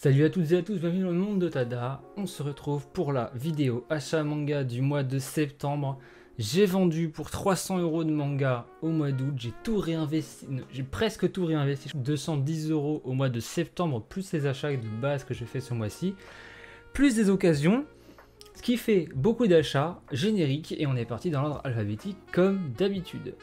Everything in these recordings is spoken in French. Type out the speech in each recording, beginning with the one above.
Salut à toutes et à tous, bienvenue dans le monde de Tada. On se retrouve pour la vidéo achat manga du mois de septembre. J'ai vendu pour 300 € de manga au mois d'août, j'ai tout réinvesti, j'ai presque tout réinvesti, 210 € au mois de septembre, plus les achats de base que je fais ce mois-ci, plus des occasions, ce qui fait beaucoup d'achats génériques et on est parti dans l'ordre alphabétique comme d'habitude.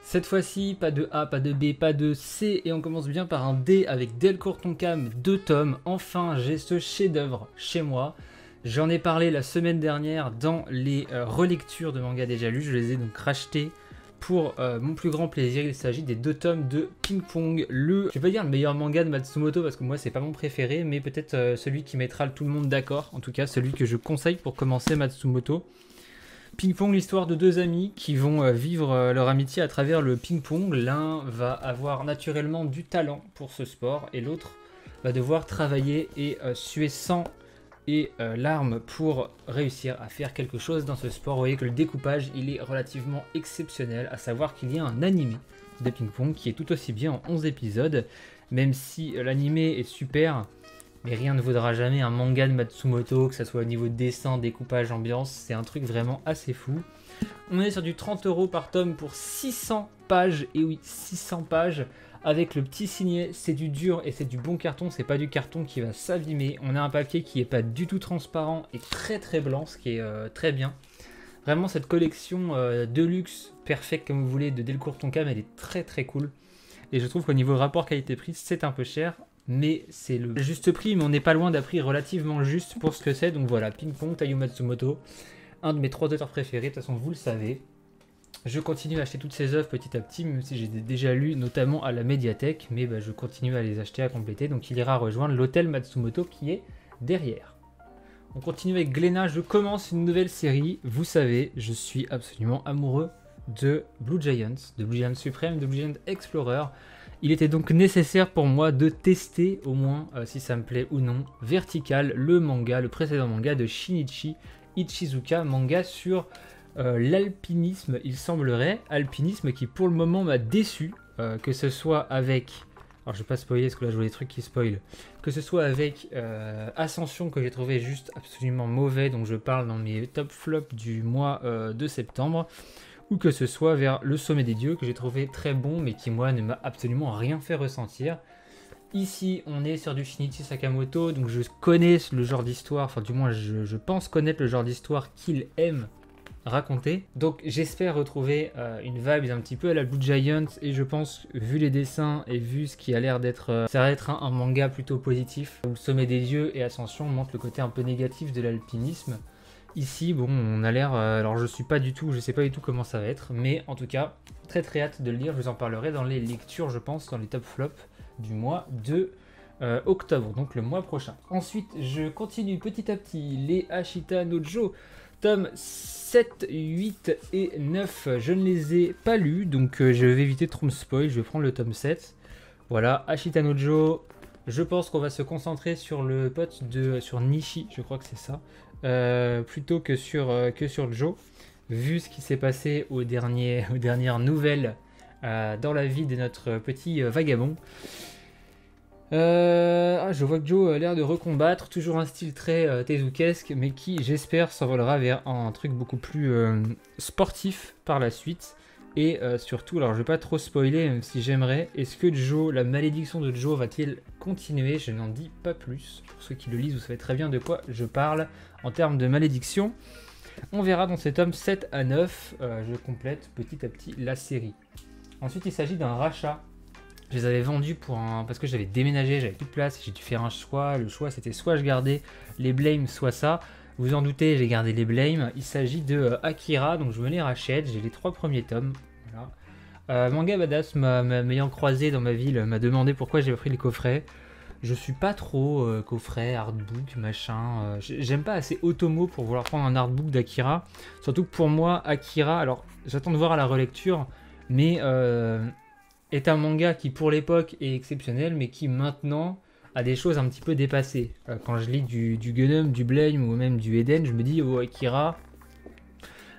Cette fois-ci, pas de A, pas de B, pas de C, et on commence bien par un D avec Delcourt Tonkam, 2 tomes. Enfin, j'ai ce chef-d'œuvre chez moi. J'en ai parlé la semaine dernière dans les relectures de manga déjà lus. Je les ai donc rachetés pour mon plus grand plaisir. Il s'agit des 2 tomes de Ping Pong, je vais pas dire le meilleur manga de Matsumoto parce que moi c'est pas mon préféré, mais peut-être celui qui mettra tout le monde d'accord. En tout cas, celui que je conseille pour commencer Matsumoto. Ping-pong, l'histoire de 2 amis qui vont vivre leur amitié à travers le ping-pong. L'un va avoir naturellement du talent pour ce sport et l'autre va devoir travailler et suer sang et larmes pour réussir à faire quelque chose dans ce sport. Vous voyez que le découpage il est relativement exceptionnel, à savoir qu'il y a un animé de ping-pong qui est tout aussi bien en 11 épisodes, même si l'animé est super. Mais rien ne vaudra jamais un manga de Matsumoto, que ce soit au niveau de dessin, découpage, ambiance, c'est un truc vraiment assez fou. On est sur du 30 € par tome pour 600 pages, et oui, 600 pages, avec le petit signet, c'est du dur et c'est du bon carton, c'est pas du carton qui va s'abîmer. On a un papier qui est pas du tout transparent et très très blanc, ce qui est très bien. Vraiment cette collection de luxe, perfecte comme vous voulez, de Delcourt Tonkam, elle est très très cool. Et je trouve qu'au niveau rapport qualité-prix, c'est un peu cher. Mais c'est le juste prix, mais on n'est pas loin d'un prix relativement juste pour ce que c'est. Donc voilà, Ping Pong, Taiyo Matsumoto, un de mes 3 auteurs préférés, de toute façon vous le savez. Je continue à acheter toutes ces œuvres petit à petit, même si j'ai déjà lu notamment à la médiathèque, mais je continue à les acheter, à compléter. Donc il ira rejoindre l'hôtel Matsumoto qui est derrière. On continue avec Glénat, je commence une nouvelle série. Vous savez, je suis absolument amoureux de Blue Giant Supreme, de Blue Giant Explorer. Il était donc nécessaire pour moi de tester au moins si ça me plaît ou non Vertical, le précédent manga de Shinichi Ichizuka, manga sur l'alpinisme, il semblerait, alpinisme qui pour le moment m'a déçu, que ce soit avec, alors je vais pas spoiler parce que là je vois des trucs qui spoilent, que ce soit avec Ascension que j'ai trouvé juste absolument mauvais, donc je parle dans mes top flops du mois de septembre, ou que ce soit vers Le Sommet des Dieux, que j'ai trouvé très bon, mais qui, moi, ne m'a absolument rien fait ressentir. Ici, on est sur du Shinichi Sakamoto, donc je connais le genre d'histoire, enfin du moins, je pense connaître le genre d'histoire qu'il aime raconter. Donc j'espère retrouver une vibe un petit peu à la Blue Giant, et je pense, vu les dessins et vu ce qui a l'air d'être... ça va être un manga plutôt positif. Le Sommet des Dieux et Ascension montrent le côté un peu négatif de l'alpinisme. Ici, bon, on a l'air... alors je sais pas du tout comment ça va être, mais en tout cas, très très hâte de le lire. Je vous en parlerai dans les lectures, je pense, dans les top flops du mois de octobre, donc le mois prochain. Ensuite, je continue petit à petit les Ashita no Joe, tomes 7, 8 et 9. Je ne les ai pas lus, donc je vais éviter de trop me spoil. Je vais prendre le tome 7. Voilà, Ashita no Joe. Je pense qu'on va se concentrer sur le pote sur Nishi, je crois que c'est ça. Plutôt que sur Joe, vu ce qui s'est passé aux dernières nouvelles dans la vie de notre petit vagabond. Je vois que Joe a l'air de recombattre, toujours un style très tezukaesque, mais qui, j'espère, s'envolera vers un truc beaucoup plus sportif par la suite. Et surtout, alors je vais pas trop spoiler, même si j'aimerais, est-ce que Joe, la malédiction de Joe va-t-il continuer? Je n'en dis pas plus. Pour ceux qui le lisent, vous savez très bien de quoi je parle en termes de malédiction. On verra dans ces tomes 7 à 9. Je complète petit à petit la série. Ensuite, il s'agit d'un rachat. Je les avais vendus parce que j'avais déménagé, j'avais plus de place, j'ai dû faire un choix. Le choix, c'était soit je gardais les Blame, soit ça. Vous en doutez, j'ai gardé les Blame. Il s'agit de Akira, donc je me les rachète. J'ai les 3 premiers tomes. Voilà. Manga Badass, m'ayant croisé dans ma ville, m'a demandé pourquoi j'ai pris les coffrets. Je suis pas trop coffret, artbook, machin. J'aime pas assez Otomo pour vouloir prendre un artbook d'Akira. Surtout que pour moi, Akira, alors j'attends de voir à la relecture, mais est un manga qui pour l'époque est exceptionnel, mais qui maintenant a des choses un petit peu dépassées. Quand je lis du Gundam, du Blame ou même du Eden, je me dis, oh Akira,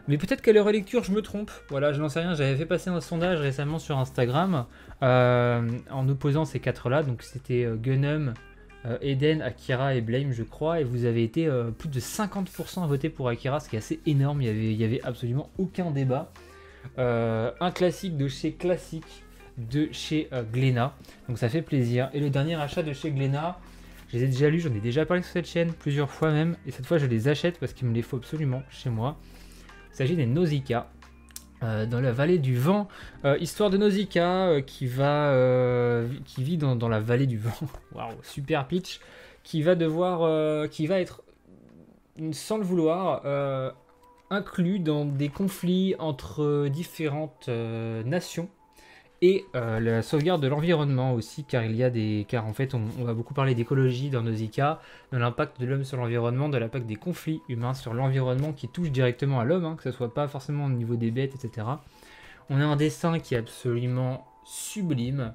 Mais peut-être qu'à leur lecture, je me trompe. Voilà, je n'en sais rien. J'avais fait passer un sondage récemment sur Instagram en opposant ces 4-là. Donc c'était Gunnum, Eden, Akira et Blame, je crois. Et vous avez été plus de 50% à voter pour Akira, ce qui est assez énorme. Il y avait absolument aucun débat. Un classique de chez Classique de chez Glénat. Donc ça fait plaisir. Et le dernier achat de chez Glénat, je les ai déjà lus, j'en ai déjà parlé sur cette chaîne plusieurs fois même. Et cette fois, je les achète parce qu'il me les faut absolument chez moi. Il s'agit des Nausicaa, dans la vallée du vent. Histoire de Nausicaa qui vit dans la vallée du vent. Waouh, super pitch. Qui va être, sans le vouloir, inclus dans des conflits entre différentes nations. Et la sauvegarde de l'environnement aussi, car en fait on va beaucoup parler d'écologie dans Nausicaa, de l'impact de l'homme sur l'environnement, de l'impact des conflits humains sur l'environnement qui touchent directement à l'homme, que ce soit pas forcément au niveau des bêtes, etc. On a un dessin qui est absolument sublime,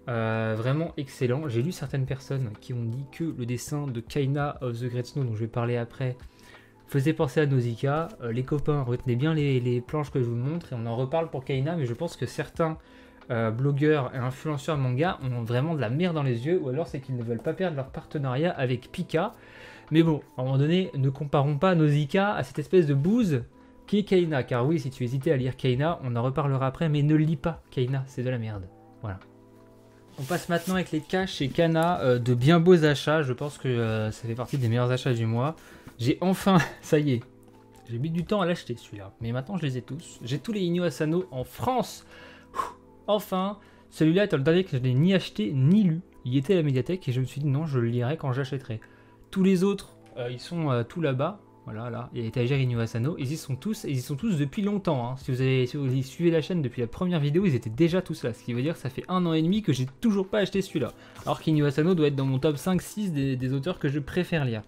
vraiment excellent. J'ai lu certaines personnes qui ont dit que le dessin de Kaina of the Great Snow, dont je vais parler après, faisait penser à Nausicaa. Les copains, retenez bien les planches que je vous montre et on en reparle pour Kaina, mais je pense que certains blogueurs et influenceurs manga ont vraiment de la merde dans les yeux, ou alors c'est qu'ils ne veulent pas perdre leur partenariat avec Pika. Mais bon, à un moment donné, ne comparons pas Nausicaa à cette espèce de bouse qui est Kaina, car oui, si tu hésitais à lire Kaina, on en reparlera après, mais ne lis pas Kaina, c'est de la merde. Voilà. On passe maintenant avec les cas chez Kana, de bien beaux achats, je pense que ça fait partie des meilleurs achats du mois. J'ai enfin, ça y est, j'ai mis du temps à l'acheter celui-là, mais maintenant je les ai tous. J'ai tous les Inyo Asano en France. Enfin, celui-là est le dernier que je n'ai ni acheté ni lu. Il était à la médiathèque et je me suis dit non, je le lirai quand j'achèterai. Tous les autres, ils sont tout là-bas. Voilà, là, il y a l'étagère Inyo Asano. Ils y sont tous depuis longtemps. Hein. Si vous suivez la chaîne depuis la première vidéo, ils étaient déjà tous là. Ce qui veut dire que ça fait 1 an et demi que j'ai toujours pas acheté celui-là. Alors qu'Inyo Asano doit être dans mon top 5-6 des auteurs que je préfère lire.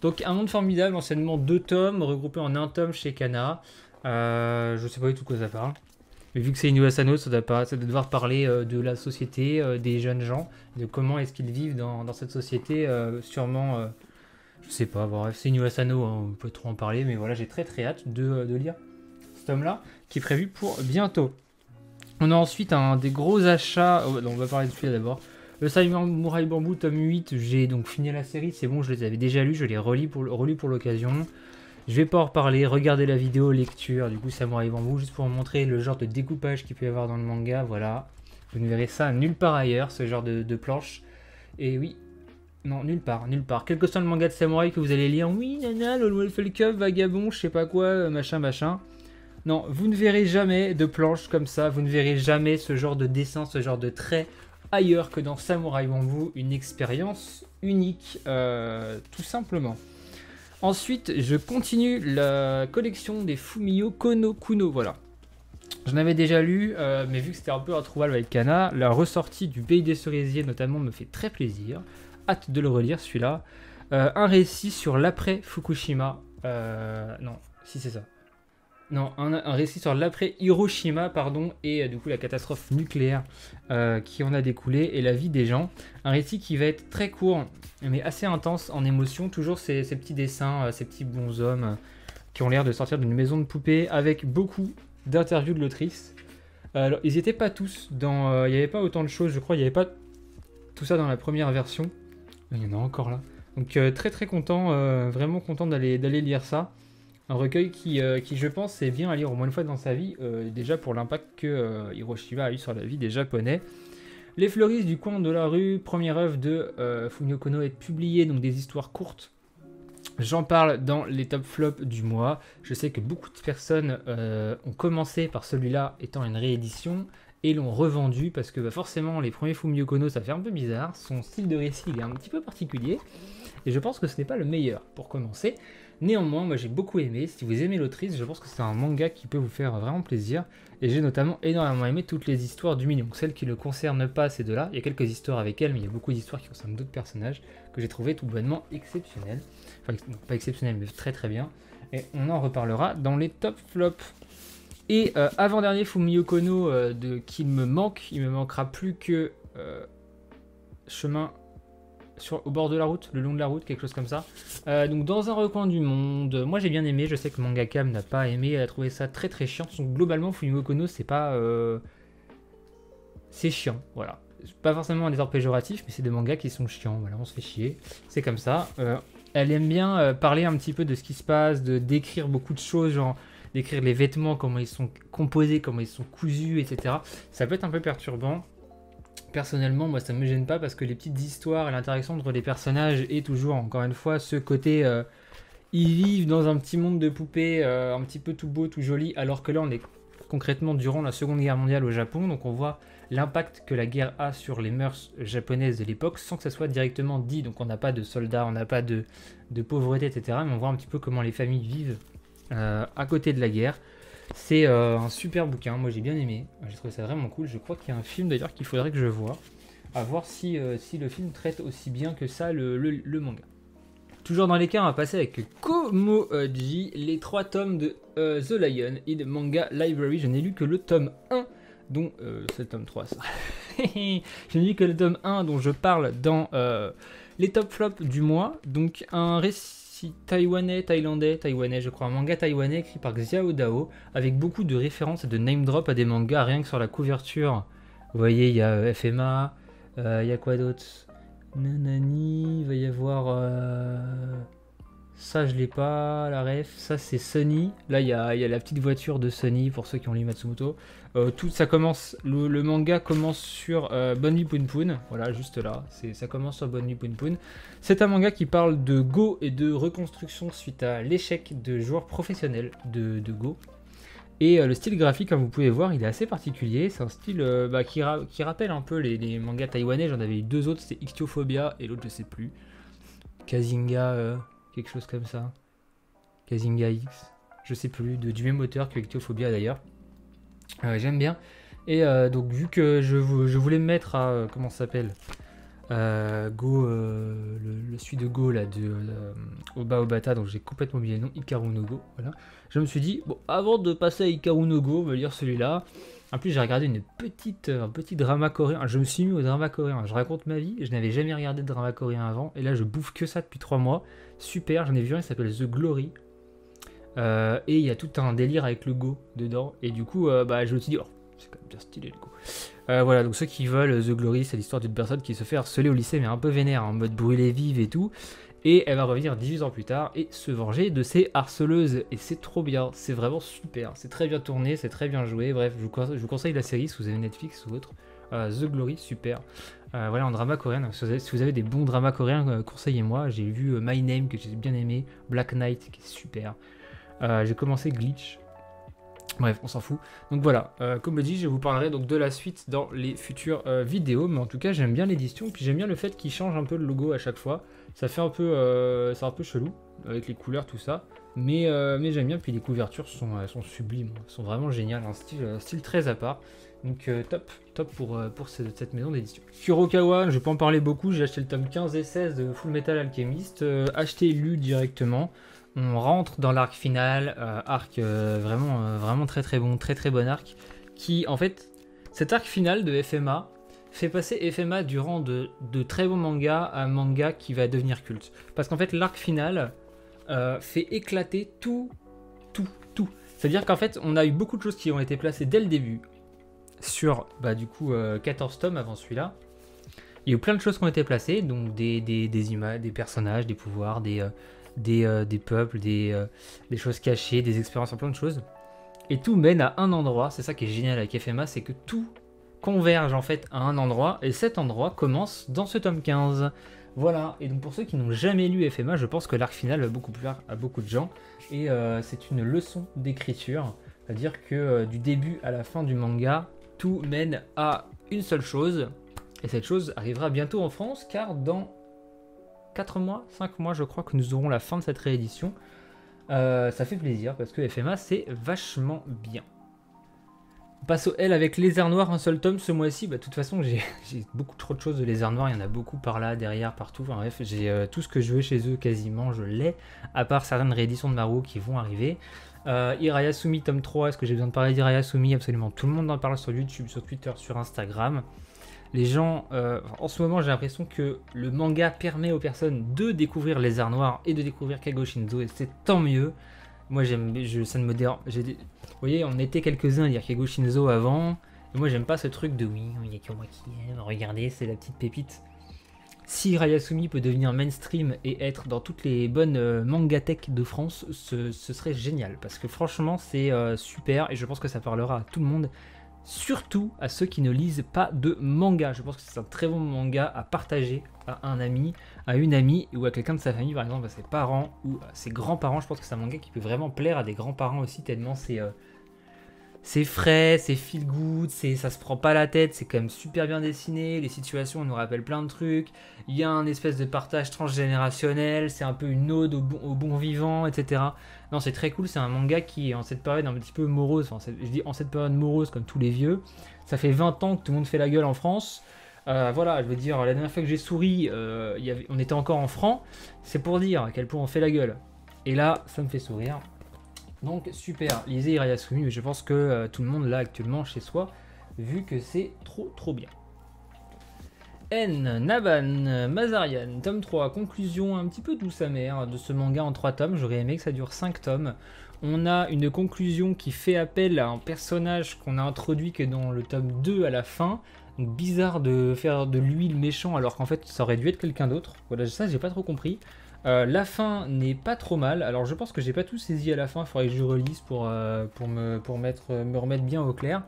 Donc un monde formidable, anciennement 2 tomes, regroupés en un tome chez Kana. Je sais pas du tout de quoi ça parle. Mais vu que c'est Inyo Asano, ça doit devoir parler de la société, des jeunes gens, de comment est-ce qu'ils vivent dans cette société, sûrement, je sais pas, bon, bref, c'est Inyo Asano, hein, on peut trop en parler, mais voilà, j'ai très hâte de lire ce tome-là, qui est prévu pour bientôt. On a ensuite un des gros achats, on va parler de celui-là d'abord, le Samurai Bamboo tome 8, j'ai donc fini la série, c'est bon, je les avais déjà lus, je les relus pour l'occasion. Je vais pas en reparler, regardez la vidéo lecture du coup Samurai Bamboo juste pour vous montrer le genre de découpage qu'il peut y avoir dans le manga, voilà. Vous ne verrez ça nulle part ailleurs, ce genre de planche. Et oui, non, nulle part. Quel que soit le manga de samouraï que vous allez lire, oui, nana, le Wolfel Cup, vagabond, je sais pas quoi, machin. Non, vous ne verrez jamais de planche comme ça, vous ne verrez jamais ce genre de dessin, ce genre de trait ailleurs que dans Samurai Bamboo, une expérience unique, tout simplement. Ensuite, je continue la collection des Fumio Kono Kuno, voilà. J'en avais déjà lu, mais vu que c'était un peu introuvable avec Kana, la ressortie du Pays des Cerisiers notamment me fait très plaisir. Hâte de le relire celui-là. Un récit sur l'après Fukushima. Non, si c'est ça. Non, un récit sur l'après Hiroshima, pardon, et du coup la catastrophe nucléaire qui en a découlé et la vie des gens. Un récit qui va être très court, mais assez intense en émotion. Toujours ces petits dessins, ces petits bonshommes qui ont l'air de sortir d'une maison de poupées avec beaucoup d'interviews de l'autrice. Alors, ils n'étaient pas tous dans... il n'y avait pas autant de choses, je crois, il n'y avait pas tout ça dans la première version. Il y en a encore là. Donc très content, vraiment content d'aller lire ça. Un recueil qui, je pense, est bien à lire au moins une fois dans sa vie, déjà pour l'impact que Hiroshima a eu sur la vie des Japonais. Les fleuristes du coin de la rue, première œuvre de Fumio Kono, est publiée, donc des histoires courtes. J'en parle dans les top flops du mois. Je sais que beaucoup de personnes ont commencé par celui-là étant une réédition et l'ont revendu parce que forcément les premiers Fumio Kono ça fait un peu bizarre. Son style de récit il est un petit peu particulier et je pense que ce n'est pas le meilleur pour commencer. Néanmoins, moi j'ai beaucoup aimé. Si vous aimez l'autrice, je pense que c'est un manga qui peut vous faire vraiment plaisir. Et j'ai notamment énormément aimé toutes les histoires du milieu. Donc celles qui ne concernent pas ces deux-là. Il y a quelques histoires avec elle, mais il y a beaucoup d'histoires qui concernent d'autres personnages que j'ai trouvé tout bonnement exceptionnelles. Enfin, pas exceptionnelles, mais très bien. Et on en reparlera dans les top flops. Et avant-dernier Fumio Kono qu'il me manque. Il me manquera plus que Chemin au bord de la route, le long de la route, quelque chose comme ça. Donc dans un recoin du monde, moi j'ai bien aimé, je sais que Mangakam n'a pas aimé, elle a trouvé ça très très chiant. Donc globalement Fumiko no c'est pas... c'est chiant, voilà. Pas forcément un des ordres péjoratifs, mais c'est des mangas qui sont chiants, voilà, on se fait chier, c'est comme ça. Elle aime bien parler un petit peu de ce qui se passe, de décrire beaucoup de choses, genre décrire les vêtements, comment ils sont composés, comment ils sont cousus, etc. Ça peut être un peu perturbant. Personnellement, moi, ça me gêne pas parce que les petites histoires et l'interaction entre les personnages est toujours, encore une fois, ce côté... ils vivent dans un petit monde de poupées, un petit peu tout beau, tout joli, alors que là, on est concrètement durant la Seconde Guerre mondiale au Japon, donc on voit l'impact que la guerre a sur les mœurs japonaises de l'époque, sans que ça soit directement dit. Donc on n'a pas de soldats, on n'a pas de pauvreté, etc. Mais on voit un petit peu comment les familles vivent à côté de la guerre. C'est un super bouquin, moi j'ai bien aimé, j'ai trouvé ça vraiment cool. Je crois qu'il y a un film d'ailleurs qu'il faudrait que je voie, à voir si le film traite aussi bien que ça le manga. Toujours dans les cas, on va passer avec Komoji, les 3 tomes de The Lion et de Manga Library. Je n'ai lu que le tome 1, dont c'est le tome 3 ça. Je n'ai lu que le tome 1 dont je parle dans les top flops du mois. Donc un récit taïwanais, je crois, un manga taïwanais écrit par Xiao Dao, avec beaucoup de références et de name drop à des mangas, rien que sur la couverture. Vous voyez, il y a FMA, il y a quoi d'autre? Nanani, il va y avoir... Ça, je l'ai pas, la ref. Ça, c'est Sunny. Là, il y a la petite voiture de Sunny, pour ceux qui ont lu Matsumoto. Tout ça commence... Le manga commence sur Bonne Nuit Poun Poun. Voilà, juste là. Ça commence sur Bonne Nuit Poun Poun. C'est un manga qui parle de Go et de reconstruction suite à l'échec de joueurs professionnels de Go. Et le style graphique, comme vous pouvez voir, il est assez particulier. C'est un style qui rappelle un peu les mangas taïwanais. J'en avais eu 2 autres, c'était Ichthyophobia et l'autre je sais plus. Kazinga, quelque chose comme ça. Kazinga X, je sais plus, du même auteur que Ichthyophobia d'ailleurs. J'aime bien. Et donc vu que je voulais me mettre à, comment ça s'appelle, Go, le celui de Go là, de Oba Obata, donc j'ai complètement oublié le nom, Hikaru no Go, voilà. Je me suis dit, bon, avant de passer à Hikaru no Go, on va lire celui-là. En plus, j'ai regardé un petit drama coréen. Je me suis mis au drama coréen. Je raconte ma vie. Je n'avais jamais regardé de drama coréen avant. Et là, je bouffe que ça depuis 3 mois. Super, j'en ai vu un, il s'appelle The Glory. Et il y a tout un délire avec le Go dedans. Et du coup, je me suis dit, oh, c'est quand même bien stylé le Go. Voilà, donc ceux qui veulent The Glory, c'est l'histoire d'une personne qui se fait harceler au lycée, mais un peu vénère, en mode brûlée vive et tout. Et elle va revenir 18 ans plus tard et se venger de ses harceleuses. Et c'est trop bien, c'est vraiment super. C'est très bien tourné, c'est très bien joué. Bref, je vous conseille la série si vous avez Netflix ou autre. The Glory, super. Voilà, en drama coréen. Si vous avez des bons dramas coréens, conseillez-moi. J'ai vu My Name que j'ai bien aimé. Black Knight qui est super. J'ai commencé Glitch. Bref, on s'en fout. Donc voilà, comme je dis, je vous parlerai donc de la suite dans les futures vidéos. Mais en tout cas, j'aime bien l'édition. Puis j'aime bien le fait qu'il change un peu le logo à chaque fois. Ça fait un peu, c'est un peu chelou avec les couleurs, tout ça. Mais j'aime bien. Puis les couvertures sont sublimes. Elles sont vraiment géniales. Un style très à part. Donc top pour cette maison d'édition. Kurokawa, je vais pas en parler beaucoup. J'ai acheté le tome 15 et 16 de Full Metal Alchemist. Acheté et lu directement. On rentre dans l'arc final, vraiment très très bon, très bon arc, qui en fait, cet arc final de FMA fait passer FMA du rang de très bon manga à un manga qui va devenir culte. Parce qu'en fait, l'arc final fait éclater tout. C'est-à-dire qu'en fait, on a eu beaucoup de choses qui ont été placées dès le début sur, 14 tomes avant celui-là. Il y a eu plein de choses qui ont été placées, donc des images, des personnages, des pouvoirs, des peuples, des choses cachées, des expériences, plein de choses. Et tout mène à un endroit, c'est ça qui est génial avec FMA, c'est que tout converge en fait à un endroit, et cet endroit commence dans ce tome 15. Voilà, et donc pour ceux qui n'ont jamais lu FMA, je pense que l'arc final va beaucoup plaire à beaucoup de gens, et c'est une leçon d'écriture, c'est-à-dire que du début à la fin du manga, tout mène à une seule chose, et cette chose arrivera bientôt en France, car dans 4 mois, 5 mois, je crois que nous aurons la fin de cette réédition. Ça fait plaisir parce que FMA c'est vachement bien. On passe au L avec Lézard Noir, un seul tome ce mois-ci. De toute façon, j'ai beaucoup trop de choses de Lézard Noir. Il y en a beaucoup par là, derrière, partout. Enfin, bref, j'ai tout ce que je veux chez eux quasiment, je l'ai. À part certaines rééditions de Maruo qui vont arriver. Irayasumi tome 3, est-ce que j'ai besoin de parler d'Irayasumi? Absolument, tout le monde en parle sur YouTube, sur Twitter, sur Instagram. Les gens, en ce moment, j'ai l'impression que le manga permet aux personnes de découvrir les arts noirs et de découvrir Kago Shinzo, et c'est tant mieux. Moi, ça ne me dérange. Vous voyez, on était quelques-uns à lire Kago Shinzo avant. Et moi, j'aime pas ce truc de oui, il n'y a que moi qui aime. Regardez, c'est la petite pépite. Si Rayasumi peut devenir mainstream et être dans toutes les bonnes mangatech de France, ce serait génial. Parce que franchement, c'est super et je pense que ça parlera à tout le monde. Surtout à ceux qui ne lisent pas de manga. Je pense que c'est un très bon manga à partager à un ami, à une amie ou à quelqu'un de sa famille, par exemple à ses parents ou à ses grands-parents. Je pense que c'est un manga qui peut vraiment plaire à des grands-parents aussi, tellement c'est frais, c'est feel good, ça se prend pas la tête, c'est quand même super bien dessiné, les situations nous rappellent plein de trucs, il y a un espèce de partage transgénérationnel, c'est un peu une ode au bon vivant, etc. Non, c'est très cool, c'est un manga qui, en cette période un petit peu morose, je dis en cette période morose comme tous les vieux, ça fait 20 ans que tout le monde fait la gueule en France. Voilà, je veux dire, la dernière fois que j'ai souri, on était encore en francs, c'est pour dire à quel point on fait la gueule. Et là, ça me fait sourire. Donc super, lisez Irayasumi, mais je pense que tout le monde l'a actuellement chez soi, vu que c'est trop bien. N, Naban, Mazarian, tome 3, conclusion un petit peu douce amère de ce manga en 3 tomes, j'aurais aimé que ça dure 5 tomes. On a une conclusion qui fait appel à un personnage qu'on a introduit que dans le tome 2 à la fin. Donc bizarre de faire de lui le méchant alors qu'en fait ça aurait dû être quelqu'un d'autre. Voilà, ça j'ai pas trop compris. La fin n'est pas trop mal, alors je pense que j'ai pas tout saisi à la fin, il faudrait que je relise pour me remettre bien au clair.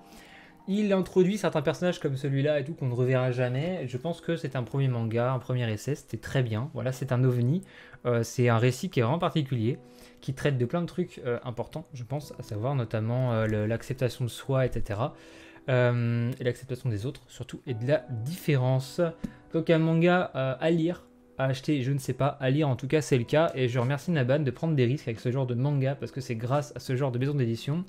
Il introduit certains personnages comme celui-là et tout qu'on ne reverra jamais. Je pense que c'est un premier manga, un premier essai, c'était très bien. Voilà, c'est un ovni, c'est un récit qui est vraiment particulier, qui traite de plein de trucs importants, je pense, à savoir notamment l'acceptation de soi, etc. Et l'acceptation des autres, surtout, et de la différence. Donc un manga à lire, à acheter, je ne sais pas, à lire en tout cas c'est le cas, et je remercie Naban de prendre des risques avec ce genre de manga, parce que c'est grâce à ce genre de maison d'édition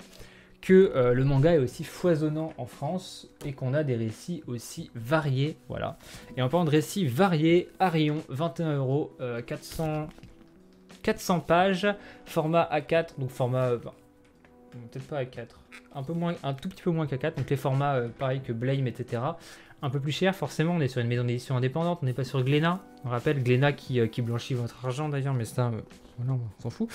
que le manga est aussi foisonnant en France, et qu'on a des récits aussi variés, voilà. Et en parlant de récits variés, Arion, 21 €, 400 pages, format A4, donc format... peut-être pas A4, un tout petit peu moins qu'A4, donc les formats pareil que Blame, etc. Un peu plus cher, forcément, on est sur une maison d'édition indépendante, on n'est pas sur Glénat. On rappelle Glénat qui blanchit votre argent d'ailleurs, mais ça, voilà, on s'en fout.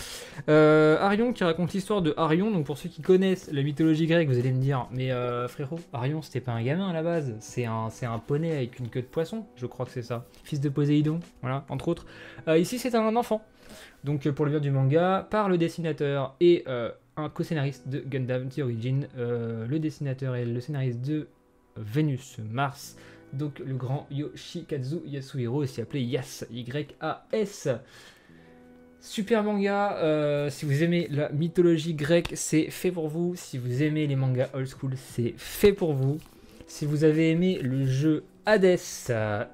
Arion qui raconte l'histoire de Arion, donc pour ceux qui connaissent la mythologie grecque, vous allez me dire, mais frérot, Arion c'était pas un gamin à la base, c'est un poney avec une queue de poisson, je crois que c'est ça. Fils de Poséidon, voilà, entre autres. Ici c'est un enfant, donc pour le bien du manga, par le dessinateur et un co-scénariste de Gundam The Origin, le dessinateur et le scénariste de Vénus Mars, donc le grand Yoshikazu Yasuhiro, aussi appelé Yas, Y-A-S. Super manga, si vous aimez la mythologie grecque, c'est fait pour vous. Si vous aimez les mangas old school, c'est fait pour vous. Si vous avez aimé le jeu Hades,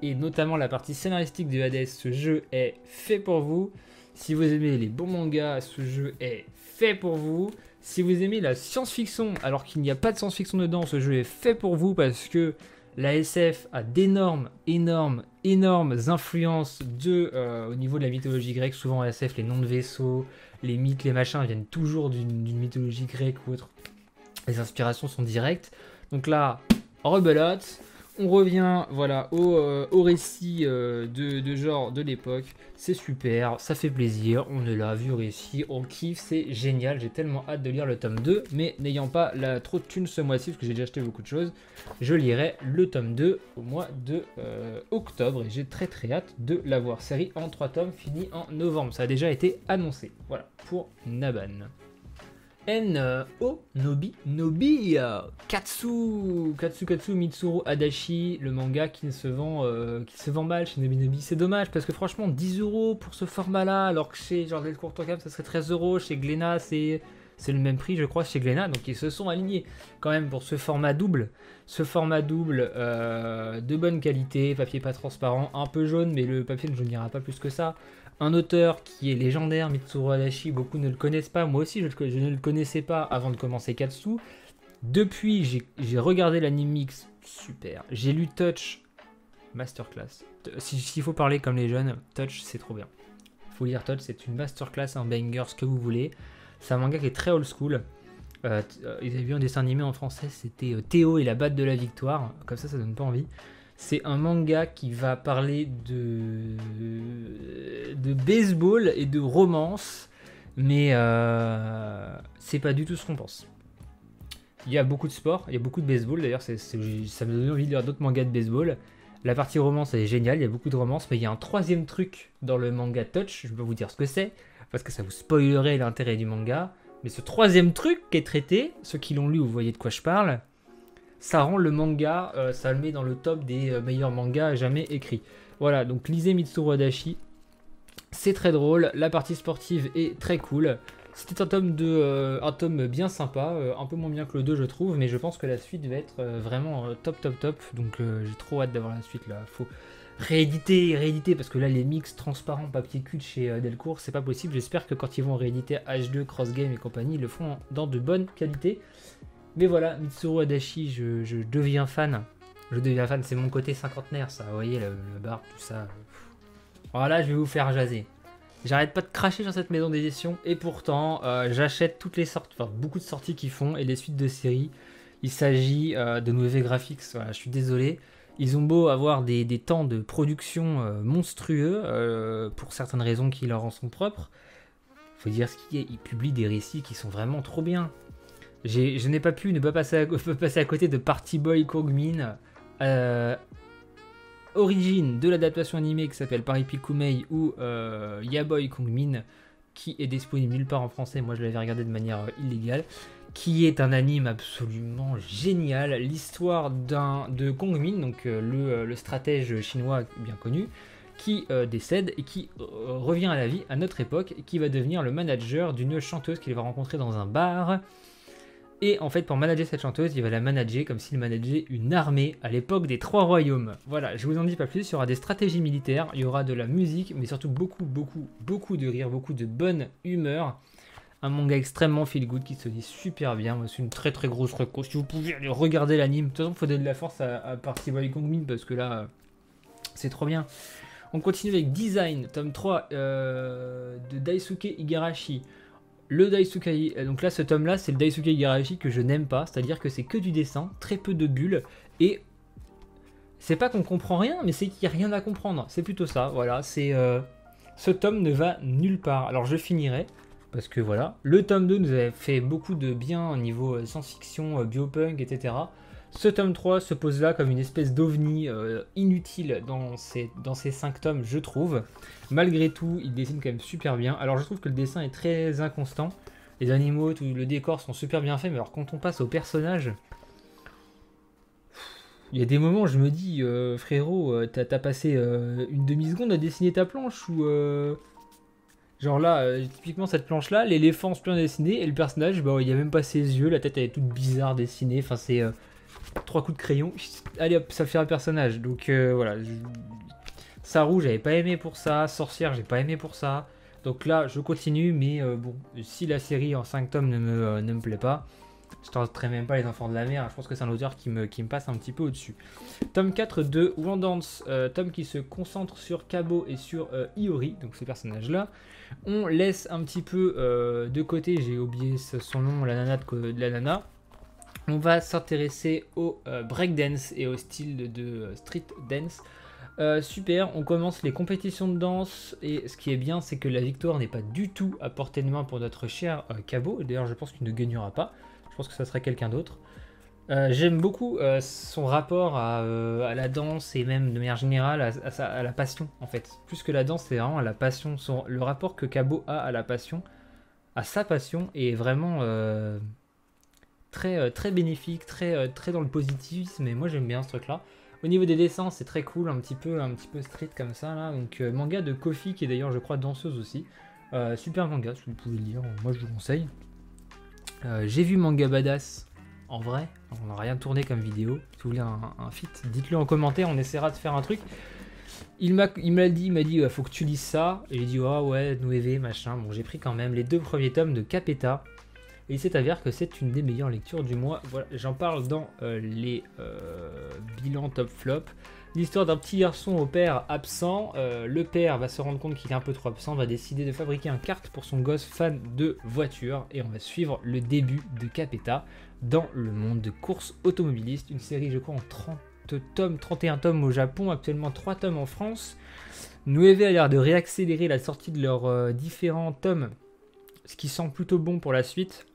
et notamment la partie scénaristique de Hades, ce jeu est fait pour vous. Si vous aimez les bons mangas, ce jeu est fait pour vous. Si vous aimez la science-fiction, alors qu'il n'y a pas de science-fiction dedans, ce jeu est fait pour vous parce que la SF a d'énormes influences au niveau de la mythologie grecque. Souvent en SF, les noms de vaisseaux, les mythes, les machins viennent toujours d'une mythologie grecque ou autre. Les inspirations sont directes. Donc là, rebelote. On revient voilà, au récit de genre de l'époque. C'est super, ça fait plaisir, on est là, vu au récit, on kiffe, c'est génial. J'ai tellement hâte de lire le tome 2, mais n'ayant pas trop de thunes ce mois-ci, parce que j'ai déjà acheté beaucoup de choses, je lirai le tome 2 au mois de octobre, et j'ai très hâte de l'avoir. Série en 3 tomes, finie en novembre, ça a déjà été annoncé. Voilà, pour Naban. Nobi Katsu Mitsuru Adachi, le manga qui se vend mal chez Nobi. C'est dommage parce que franchement 10 € pour ce format là, alors que chez genre Delcourt Tonkam ça serait 13 €, chez Glénat c'est le même prix je crois chez Glénat, donc ils se sont alignés quand même pour ce format double de bonne qualité, papier pas transparent, un peu jaune mais le papier ne jaunira pas plus que ça. Un auteur qui est légendaire, Mitsuru Adachi, beaucoup ne le connaissent pas, moi aussi je ne le connaissais pas avant de commencer Katsu. Depuis j'ai regardé l'anime mix, super. J'ai lu Touch, masterclass. S'il faut parler comme les jeunes, Touch c'est trop bien. Faut lire Touch, c'est une masterclass, un banger, ce que vous voulez. C'est un manga qui est très old school. Ils avaient vu un dessin animé en français, c'était Théo et la batte de la victoire, comme ça donne pas envie. C'est un manga qui va parler de baseball et de romance, mais c'est pas du tout ce qu'on pense. Il y a beaucoup de sport, il y a beaucoup de baseball, d'ailleurs ça me donne envie de lire d'autres mangas de baseball. La partie romance elle est géniale, il y a beaucoup de romance, mais il y a un troisième truc dans le manga Touch, je vais pas vous dire ce que c'est, parce que ça vous spoilerait l'intérêt du manga, mais ce troisième truc qui est traité, ceux qui l'ont lu, vous voyez de quoi je parle, ça rend le manga, ça le met dans le top des meilleurs mangas jamais écrits. Voilà, donc lisez Mitsuru Adachi, c'est très drôle, la partie sportive est très cool. C'était un tome bien sympa, un peu moins bien que le 2 je trouve, mais je pense que la suite va être vraiment top, donc j'ai trop hâte d'avoir la suite là. Faut rééditer, parce que là les mix transparents papier cul de chez Delcourt, c'est pas possible. J'espère que quand ils vont rééditer H2, Cross Game et compagnie, ils le font dans de bonnes qualités. Mais voilà, Mitsuru Adachi, je deviens fan. C'est mon côté cinquantenaire ça, vous voyez, le bar, tout ça. Voilà, je vais vous faire jaser. J'arrête pas de cracher sur cette maison d'édition et pourtant j'achète toutes les sorties, enfin beaucoup de sorties qu'ils font et les suites de séries. Il s'agit de Nouvelle Graphics, voilà, je suis désolé. Ils ont beau avoir des temps de production monstrueux pour certaines raisons qui leur en sont propres. Faut dire ce qu'il y a, ils publient des récits qui sont vraiment trop bien. Je n'ai pas pu ne pas passer à côté de Party Boy Kongmin. Origine de l'adaptation animée qui s'appelle Paris Pikumei ou Yaboy Kongmin, qui est disponible nulle part en français, moi je l'avais regardé de manière illégale, qui est un anime absolument génial, l'histoire de Kongmin, donc le stratège chinois bien connu, qui décède et qui revient à la vie à notre époque, et qui va devenir le manager d'une chanteuse qu'il va rencontrer dans un bar. Et en fait, pour manager cette chanteuse, il va la manager comme s'il manageait une armée à l'époque des Trois Royaumes. Voilà, je vous en dis pas plus, il y aura des stratégies militaires, il y aura de la musique, mais surtout beaucoup de rire, beaucoup de bonne humeur. Un manga extrêmement feel good qui se lit super bien, c'est une très grosse reco. Si vous pouvez aller regarder l'anime, de toute façon, il faut donner de la force à Party Boy Kongmin parce que là, c'est trop bien. On continue avec Design, tome 3 de Daisuke Igarashi. Le Daisuke, donc là ce tome là c'est le Daisuke Igarashi que je n'aime pas, c'est-à-dire que c'est que du dessin, très peu de bulles, et c'est pas qu'on comprend rien, mais c'est qu'il n'y a rien à comprendre, c'est plutôt ça, voilà, ce tome ne va nulle part. Alors je finirai, parce que voilà, le tome 2 nous avait fait beaucoup de bien au niveau science-fiction, biopunk, etc. Ce tome 3 se pose là comme une espèce d'ovni inutile dans ces 5 tomes, je trouve. Malgré tout, il dessine quand même super bien. Alors je trouve que le dessin est très inconstant. Les animaux, tout le décor sont super bien faits, mais alors quand on passe au personnage, il y a des moments où je me dis, frérot, t'as passé une demi-seconde à dessiner ta planche ou... Genre là, typiquement cette planche-là, l'éléphant se bien dessiné et le personnage, bah, il n'y a même pas ses yeux, la tête elle est toute bizarre dessinée, enfin c'est... 3 coups de crayon, allez hop, ça fait un personnage. Donc voilà, Saru j'avais pas aimé pour ça, Sorcière j'ai pas aimé pour ça. Donc là je continue, mais bon, si la série en 5 tomes ne me plaît pas, je tenterai même pas les enfants de la mer, je pense que c'est un auteur qui me passe un petit peu au-dessus. Tome 4 de Wandance, tome qui se concentre sur Kabo et sur Iori, donc ces personnages là. On laisse un petit peu de côté, j'ai oublié son nom, la nana de la nana. On va s'intéresser au breakdance et au style de street dance. Super, on commence les compétitions de danse et ce qui est bien c'est que la victoire n'est pas du tout à portée de main pour notre cher Kabo. D'ailleurs je pense qu'il ne gagnera pas, je pense que ça serait quelqu'un d'autre. J'aime beaucoup son rapport à la danse et même de manière générale à la passion en fait. Plus que la danse c'est vraiment à la passion, le rapport que Kabo a à la passion, à sa passion est vraiment... très bénéfique, très dans le positivisme, et moi j'aime bien ce truc là. Au niveau des dessins c'est très cool, un petit peu street comme ça là, donc manga de Kofi qui est d'ailleurs je crois danseuse aussi, super manga si vous pouvez le lire, moi je vous conseille. J'ai vu Manga Badass en vrai, on n'a rien tourné comme vidéo, si vous voulez un feat dites-le en commentaire, on essaiera de faire un truc. Il m'a dit faut que tu lises ça, et j'ai dit oh ouais Nueve machin, bon j'ai pris quand même les 2 premiers tomes de Capeta. Et il s'est avéré que c'est une des meilleures lectures du mois. Voilà, j'en parle dans les bilans top flop. L'histoire d'un petit garçon au père absent. Le père va se rendre compte qu'il est un peu trop absent, va décider de fabriquer un kart pour son gosse fan de voiture. Et on va suivre le début de Capeta dans le monde de course automobiliste. Une série, je crois, en tomes, 31 tomes au Japon, actuellement 3 tomes en France. Nueve a l'air de réaccélérer la sortie de leurs différents tomes, ce qui semble plutôt bon pour la suite.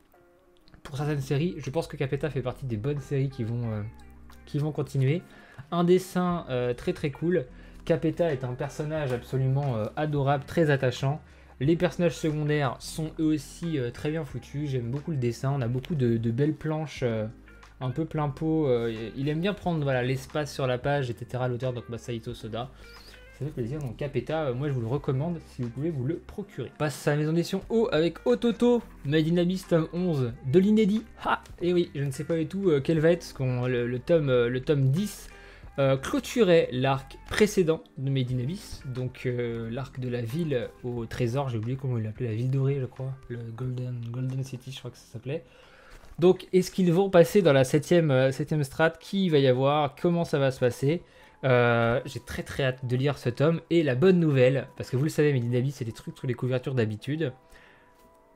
Pour certaines séries, je pense que Capeta fait partie des bonnes séries qui vont continuer. Un dessin très très cool. Capeta est un personnage absolument adorable, très attachant. Les personnages secondaires sont eux aussi très bien foutus. J'aime beaucoup le dessin. On a beaucoup de belles planches un peu plein pot. Il aime bien prendre voilà, l'espace sur la page, etc. L'auteur, donc Masahito Soda. Ça fait plaisir. Donc Capeta, moi je vous le recommande si vous pouvez vous le procurer. Passe à la maison d'édition O avec Ototo, Made in Abyss tome 11 de l'inédit. Ah, et oui, je ne sais pas du tout quel va être le tome 10. Clôturait l'arc précédent de Made in Abyss, donc l'arc de la ville au trésor, j'ai oublié comment il l'appelait, la ville dorée je crois, le Golden City je crois que ça s'appelait. Donc est-ce qu'ils vont passer dans la 7ème strat, qui va y avoir, comment ça va se passer? J'ai très très hâte de lire ce tome, et la bonne nouvelle, parce que vous le savez Made in Abyss c'est des trucs sur les couvertures d'habitude,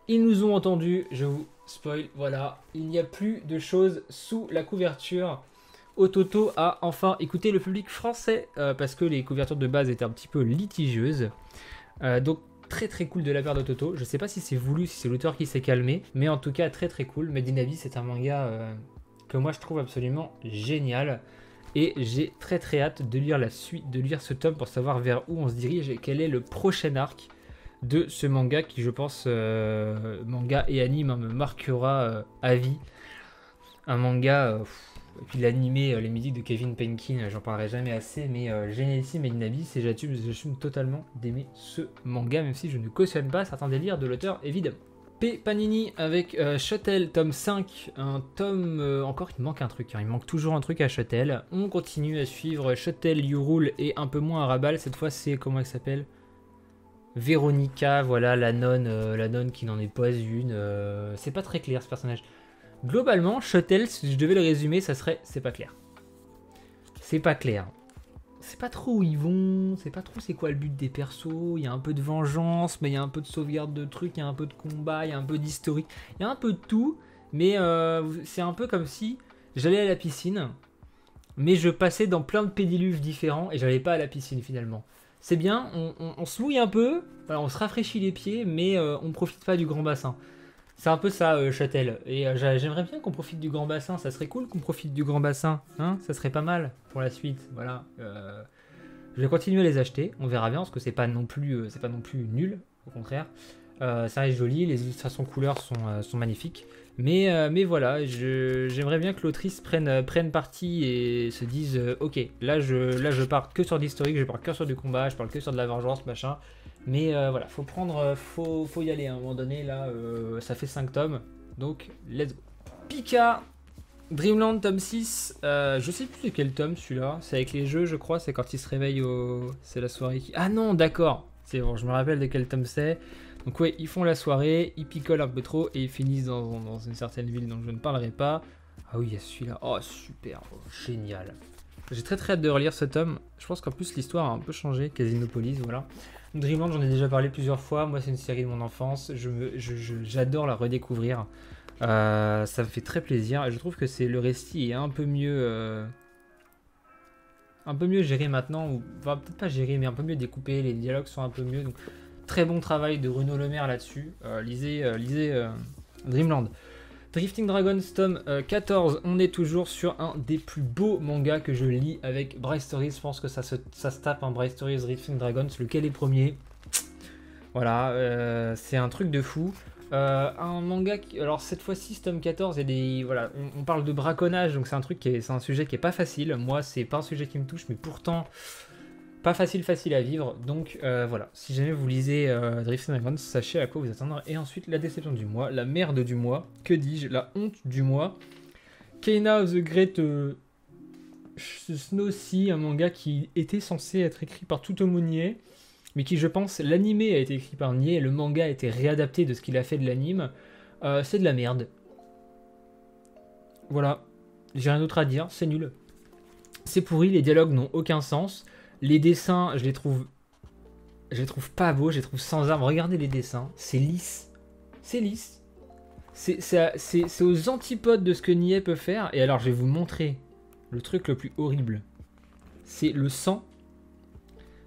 ils nous ont entendu, je vous spoil, voilà, il n'y a plus de choses sous la couverture. Ototo a enfin écouté le public français parce que les couvertures de base étaient un petit peu litigieuses. Donc très très cool de la part d'Ototo. Je sais pas si c'est voulu, si c'est l'auteur qui s'est calmé, mais en tout cas très très cool. Made in Abyss c'est un manga que moi je trouve absolument génial. Et j'ai très très hâte de lire la suite, de lire ce tome pour savoir vers où on se dirige et quel est le prochain arc de ce manga qui je pense, manga et anime, hein, me marquera à vie. Un manga... Et puis l'animé, les musiques de Kevin Penkin, j'en parlerai jamais assez, mais génialissime Made in Abyss, et j'assume totalement d'aimer ce manga, même si je ne cautionne pas certains délires de l'auteur, évidemment. P. Panini avec Shotel, tome 5, un tome... encore, il manque un truc, hein, il manque toujours un truc à Shotel. On continue à suivre Shotel, You Rule et un peu moins Arabal, cette fois c'est, comment elle s'appelle, Véronica, voilà, la nonne qui n'en est pas une, c'est pas très clair ce personnage. Globalement, Shotel, si je devais le résumer, ça serait c'est pas clair. C'est pas clair. C'est pas trop où ils vont, c'est pas trop c'est quoi le but des persos, il y a un peu de vengeance, mais il y a un peu de sauvegarde de trucs, il y a un peu de combat, il y a un peu d'historique, il y a un peu de tout, mais c'est un peu comme si j'allais à la piscine, mais je passais dans plein de pédiluves différents et j'allais pas à la piscine finalement. C'est bien, on se mouille un peu, voilà, on se rafraîchit les pieds, mais on ne profite pas du grand bassin. C'est un peu ça, Châtel. Et j'aimerais bien qu'on profite du grand bassin. Ça serait cool qu'on profite du grand bassin. Hein, ça serait pas mal pour la suite. Voilà. Je vais continuer à les acheter. On verra bien parce que c'est pas non plus nul. Au contraire. Ça reste joli. Les illustrations couleurs sont magnifiques. Mais voilà. J'aimerais bien que l'autrice prenne parti et se dise ok, là je pars que sur l'historique. Je pars que sur du combat. Je parle que sur de la vengeance, machin. Mais voilà, faut y aller à un moment donné, là, ça fait 5 tomes, donc let's go. Pika, Dreamland tome 6, je sais plus de quel tome celui-là, c'est avec les jeux je crois, c'est quand il se réveille c'est la soirée qui... Ah non, d'accord, c'est bon, je me rappelle de quel tome c'est. Donc ouais, ils font la soirée, ils picolent un peu trop et ils finissent dans une certaine ville dont je ne parlerai pas. Ah oui, il y a celui-là, oh super, oh, génial. J'ai très très hâte de relire ce tome, je pense qu'en plus l'histoire a un peu changé, Casinopolis, voilà. Dreamland, j'en ai déjà parlé plusieurs fois. Moi, c'est une série de mon enfance. J'adore la redécouvrir. Ça me fait très plaisir. Je trouve que le récit est un peu mieux géré maintenant. Enfin, peut-être pas géré, mais un peu mieux découpé. Les dialogues sont un peu mieux. Donc, très bon travail de Bruno Le Maire là-dessus. Lisez Dreamland. Drifting Dragons tome 14, on est toujours sur un des plus beaux mangas que je lis avec Bright Stories. Je pense que ça se tape, Bright Stories, Drifting Dragons, lequel est premier. Voilà, c'est un truc de fou. Un manga qui, alors cette fois-ci, tome 14, voilà, on parle de braconnage, donc c'est un sujet qui est pas facile. Moi, c'est pas un sujet qui me touche, mais pourtant pas facile à vivre. Donc voilà, si jamais vous lisez Drifting Dragons, sachez à quoi vous attendre. Et ensuite, la déception du mois, la merde du mois, que dis-je, la honte du mois. Keina of the Great Snow Sea, un manga qui était censé être écrit par Tsutomu Nie, mais qui, je pense, l'animé a été écrit par Nie et le manga a été réadapté de ce qu'il a fait de l'anime. C'est de la merde. Voilà, j'ai rien d'autre à dire, c'est nul. C'est pourri, les dialogues n'ont aucun sens. Les dessins, je les trouve pas beaux, je les trouve sans âme. Regardez les dessins, c'est lisse. C'est lisse. C'est aux antipodes de ce que Nie peut faire. Et alors, je vais vous montrer le truc le plus horrible. C'est le sang.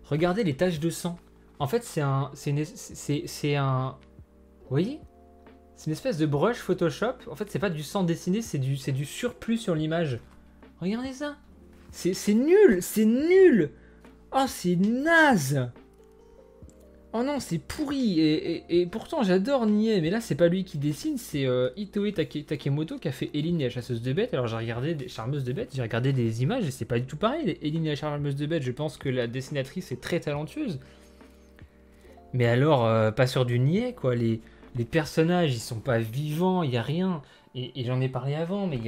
Regardez les taches de sang. En fait, c'est un... Vous voyez? C'est une espèce de brush Photoshop. En fait, c'est pas du sang dessiné, c'est du surplus sur l'image. Regardez ça. C'est nul, c'est nul. Oh, c'est naze. Oh non, c'est pourri. Et pourtant, j'adore Nier. Mais là, c'est pas lui qui dessine, c'est Itoe Takemoto qui a fait Eline et la chasseuse de bêtes. Alors, j'ai regardé des charmeuses de bêtes, j'ai regardé des images et c'est pas du tout pareil. Eline et la charmeuse de bêtes, je pense que la dessinatrice est très talentueuse. Mais alors, pas sur du Nier, quoi. Les personnages, ils sont pas vivants, il y a rien. Et j'en ai parlé avant, mais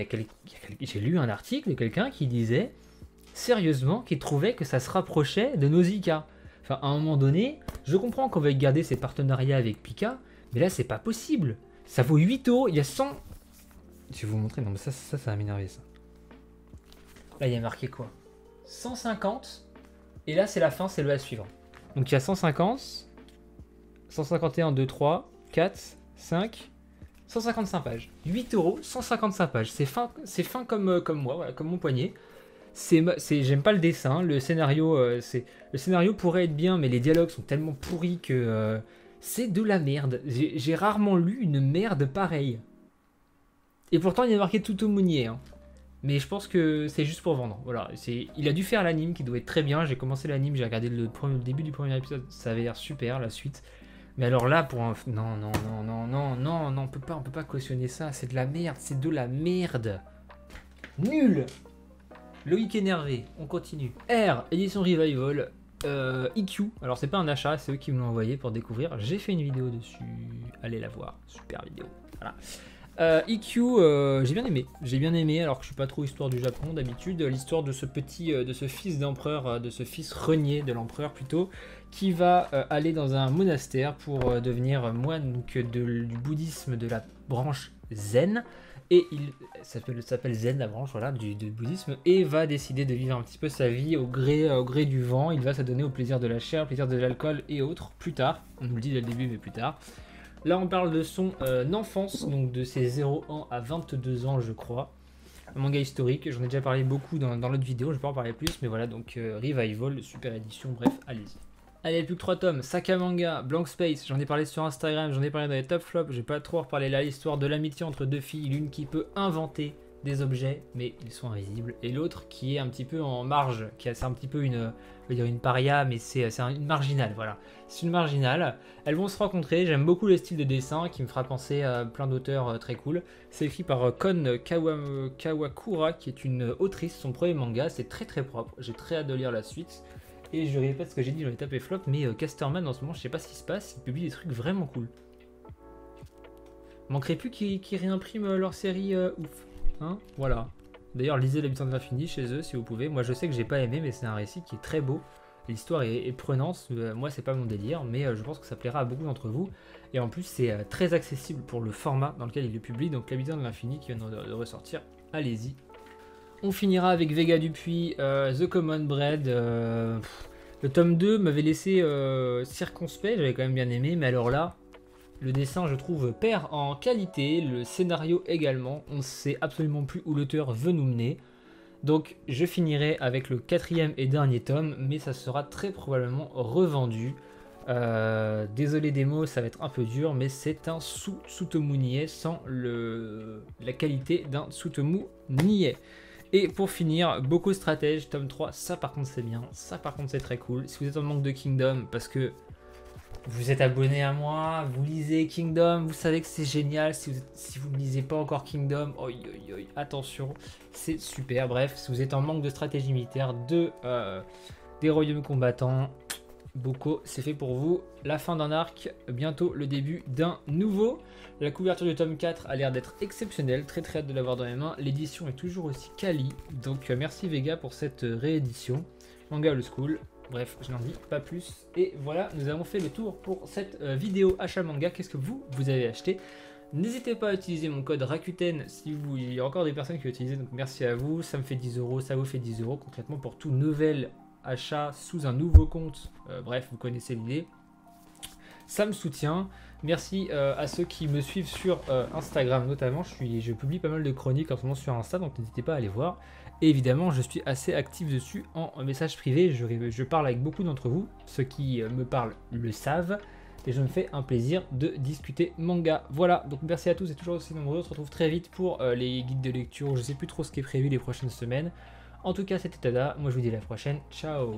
j'ai lu un article de quelqu'un qui disait, sérieusement, qu'il trouvait que ça se rapprochait de Nausicaa. Enfin, à un moment donné, je comprends qu'on veuille garder ses partenariats avec Pika, mais là, c'est pas possible. Ça vaut 8 €, il y a 100... Je vais vous montrer, non mais ça va m'énerver, ça. Là, il y a marqué quoi? 150, et là, c'est la fin, c'est le à suivre. Donc, il y a 150, 151, 2, 3, 4, 5... 155 pages. 8 €, 155 pages. C'est fin comme moi, voilà, comme mon poignet. J'aime pas le dessin, le scénario pourrait être bien, mais les dialogues sont tellement pourris que c'est de la merde. J'ai rarement lu une merde pareille. Et pourtant, il y a marqué tout au Mounier. Hein. Mais je pense que c'est juste pour vendre. Voilà, il a dû faire l'anime qui doit être très bien. J'ai commencé l'anime, j'ai regardé le début du premier épisode, ça avait l'air super, la suite. Mais alors là, pour un... Non, on peut pas cautionner ça. C'est de la merde, c'est de la merde. Nul. Loïc énervé, on continue. R, édition Revival. IQ, alors c'est pas un achat, c'est eux qui me l'ont envoyé pour découvrir. J'ai fait une vidéo dessus, allez la voir, super vidéo. Voilà. IQ, j'ai bien aimé, alors que je suis pas trop histoire du Japon d'habitude, l'histoire de ce fils d'empereur, de ce fils renié de l'empereur plutôt, qui va aller dans un monastère pour devenir moine du bouddhisme de la branche zen, et il s'appelle zen la branche voilà, du bouddhisme, et va décider de vivre un petit peu sa vie au gré du vent. Il va s'adonner au plaisir de la chair, au plaisir de l'alcool et autres, plus tard, on nous le dit dès le début mais plus tard. Là, on parle de son enfance, donc de ses 0 ans à 22 ans, je crois. Un manga historique, j'en ai déjà parlé beaucoup dans l'autre vidéo, je vais pas en parler plus, mais voilà, donc Revival, super édition, bref, allez-y. Allez, plus que 3 tomes, Sakamanga, Blank Space, j'en ai parlé sur Instagram, j'en ai parlé dans les top flops, je vais pas trop reparler là, l'histoire de l'amitié entre deux filles, l'une qui peut inventer des objets, mais ils sont invisibles, et l'autre qui est un petit peu en marge, c'est un petit peu une paria, mais c'est une marginale, voilà. C'est une marginale. Elles vont se rencontrer, j'aime beaucoup le style de dessin qui me fera penser à plein d'auteurs très cool. C'est écrit par Kon Kawakura, qui est une autrice, son premier manga, c'est très très propre, j'ai très hâte de lire la suite. Et je répète ce que j'ai dit, j'en ai tapé flop, mais Casterman en ce moment, je sais pas ce qui se passe, ils publient des trucs vraiment cool. Manquerait plus qu'ils réimpriment leur série ouf. Hein, voilà. D'ailleurs, lisez l'habitant de l'infini chez eux si vous pouvez. Moi, je sais que j'ai pas aimé, mais c'est un récit qui est très beau. L'histoire est prenante. Moi, c'est pas mon délire, mais je pense que ça plaira à beaucoup d'entre vous. Et en plus, c'est très accessible pour le format dans lequel il le publie. Donc, l'habitant de l'infini qui vient de ressortir. Allez-y. On finira avec Vega Dupuis, The Common Bread. Le tome 2 m'avait laissé circonspect, j'avais quand même bien aimé, mais alors là. Le dessin, je trouve, perd en qualité, le scénario également. On ne sait absolument plus où l'auteur veut nous mener. Donc, je finirai avec le 4e et dernier tome, mais ça sera très probablement revendu. Désolé des mots, ça va être un peu dur, mais c'est un Tsutomu Nier sans la qualité d'un Tsutomu Nier. Et pour finir, Boko Stratège, tome 3, ça par contre c'est bien, ça par contre c'est très cool. Si vous êtes en manque de Kingdom, parce que vous êtes abonné à moi, vous lisez Kingdom, vous savez que c'est génial. Si vous ne lisez pas encore Kingdom, attention, c'est super. Bref, si vous êtes en manque de stratégie militaire, des royaumes combattants, Boko, c'est fait pour vous. La fin d'un arc, bientôt le début d'un nouveau. La couverture du tome 4 a l'air d'être exceptionnelle, très très hâte de l'avoir dans mes mains. L'édition est toujours aussi quali, donc merci Vega pour cette réédition. Manga Old School. Bref, je n'en dis pas plus. Et voilà, nous avons fait le tour pour cette vidéo achat manga. Qu'est-ce que vous avez acheté? N'hésitez pas à utiliser mon code Rakuten si il y a encore des personnes qui l'utilisent. Donc merci à vous, ça me fait 10 €, ça vous fait 10 € concrètement pour tout nouvel achat sous un nouveau compte. Bref, vous connaissez l'idée. ça me soutient. Merci à ceux qui me suivent sur Instagram notamment. Je publie pas mal de chroniques en ce moment sur Insta, donc n'hésitez pas à aller voir. Et évidemment, je suis assez actif dessus en message privé. Je parle avec beaucoup d'entre vous. Ceux qui me parlent le savent. Et je me fais un plaisir de discuter manga. Voilà, donc merci à tous et toujours aussi nombreux. On se retrouve très vite pour les guides de lecture. Je sais plus trop ce qui est prévu les prochaines semaines. En tout cas, c'était Tada. Moi, je vous dis à la prochaine. Ciao.